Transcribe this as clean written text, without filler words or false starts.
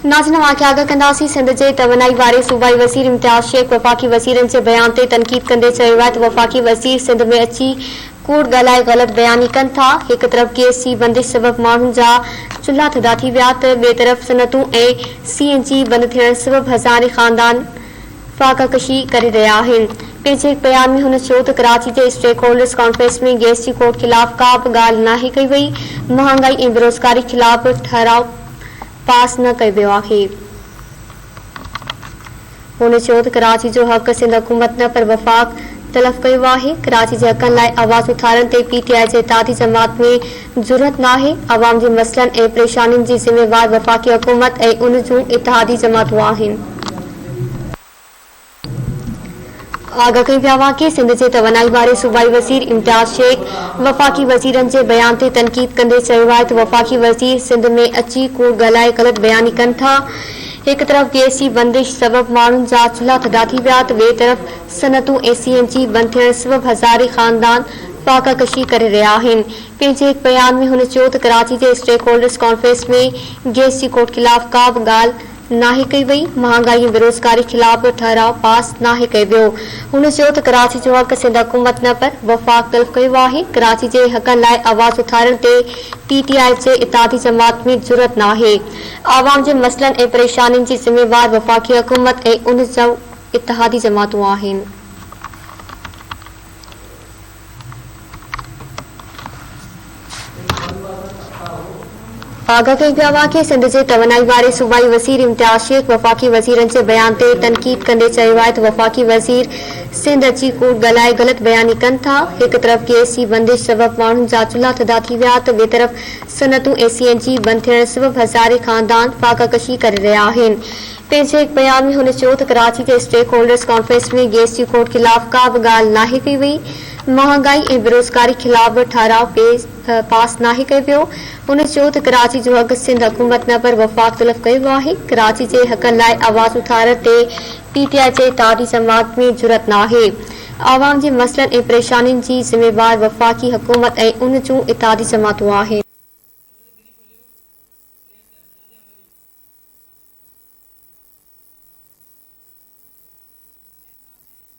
नाज़रीन वाक़िया आगाह कंदासीं। सिंध जे तवानाई वारे सूबाई वज़ीर इम्तियाज़ शेख वफ़ाक़ी वज़ीरनि जे बयान ते तनक़ीद कंदे चयो आहे त वफ़ाक़ी वज़ीर सिंध में अची कूड़ ॻाल्हाए ग़लत बयानी कनि था। हिक तरफ़ गैस जी बंदिश सबबि माण्हुनि जा चुल्हा थधा थी विया त ॿिए तरफ़ सनतूं ऐं CNG बंदि थियण सबबि हज़ारे ख़ानदान फ़ाक़ाकशी करे रहिया आहिनि। पंहिंजे हिकु बयान में हुन चयो त कराची जे स्टेक होल्डर्स कॉन्फ्रेंस में गैस जी कोर्ट ख़िलाफ़ का बि ॻाल्हि नाहे कई वई। महांगाई ऐं बेरोज़गारी ख़िलाफ़ ठहराव पास न कयो वियो आहे। हुन चयो त कराची जो हक़ सिंध हुकूमत न पर वफ़ाक़ तलब कयो आहे। कराची जे हक़नि लाइ आवाज़ उथारण ते PTI जे इत्तेहादी जमात में ज़रूरत नाहे। अवाम जे मसइलनि ऐं परेशानियुनि जी ज़िम्मेवार वफ़ाक़ी हुकूमत ऐं उन जूं इत्तेहादी जमातूं आहिनि। आगाह कई विया वाक़े सिंध जे तवानाई वारे सूबाई वज़ीर इम्तियाज़ शेख वफ़ाक़ी वज़ीरनि जे बयान ते तनक़ीद कंदे चयो आहे त वफ़ाक़ी वज़ीर सिंध में अची कूड़ ॻाल्हाए ग़लत बयानी कनि था। हिक तरफ़ गैस जी बंदिश सबबि माण्हुनि जा चुल्हा थधा थी विया त ॿिए तरफ़ सनतूं ऐं CNG बंदि थियण सबबि हज़ारे ख़ानदान फ़ाक़ाकशी करे रहिया आहिनि। पंहिंजे हिकु बयान में हुन चयो त कराची जे स्टेक होल्डर्स कॉन्फ्रेंस में गैस जी कोर्ट ख़िलाफ़ का बि ॻाल्हि नाहे कई वई। महांगाई ऐं बेरोज़गारी ख़िलाफ़ ठहराव पास नाहे कयो वियो। हुन चयो त कराची जो हक़ सिंध हुकूमत न पर वफ़ाक़ तलब कयो आहे। कराची जे हक़नि लाइ आवाज़ उथारण ते PTI जे इत्तेहादी जमात में ज़रूरत नाहे। आवाम जे मसइलनि ऐं परेशानियुनि जी ज़िम्मेवार वफ़ाक़ी हुकूमत ऐं उन जूं इत्तेहादी जमातूं आहिनि। आगाह कई विया वाक़े सिंध जे तवानाई वारे सूबाई वज़ीर इम्तियाज़ शेख वफ़ाक़ी वज़ीरनि जे बयान ते तनक़ीद कंदे चयो आहे त वफ़ाक़ी वज़ीर सिंध अची कूड़ ॻाल्हाए ग़लत बयानी कनि था। हिक तरफ़ गैस जी बंदिश सबबि माण्हुनि जा चुल्हा थधा थी विया त ॿिए तरफ़ सनतूं ऐं CNG बंदि थियण सबबि हज़ारे ख़ानदान फ़ाक़ाकशी करे रहिया आहिनि। पंहिंजे हिकु बयान में हुन चयो त कराची जे स्टेक होल्डर्स कॉन्फ्रेंस में गैस जी कोर्ट ख़िलाफ़ का बि ॻाल्हि नाहे कई वई। महांगाई ऐं बेरोज़गारी ख़िलाफ़ ठहराव पास नाहे कयो वियो। हुन चयो त कराची जो हक़ सिंध हुकूमत न पर वफ़ाक़ तलब कयो आहे। कराची जे हक़नि लाइ आवाज़ उथारण ते PTI जे इत्तेहादी जमात में ज़रूरत नाहे। आवाम जे मसइलनि ऐं परेशानियुनि जी ज़िम्मेवार वफ़ाक़ी हुकूमत ऐं उन जूं इत्तेहादी जमातूं आहिनि।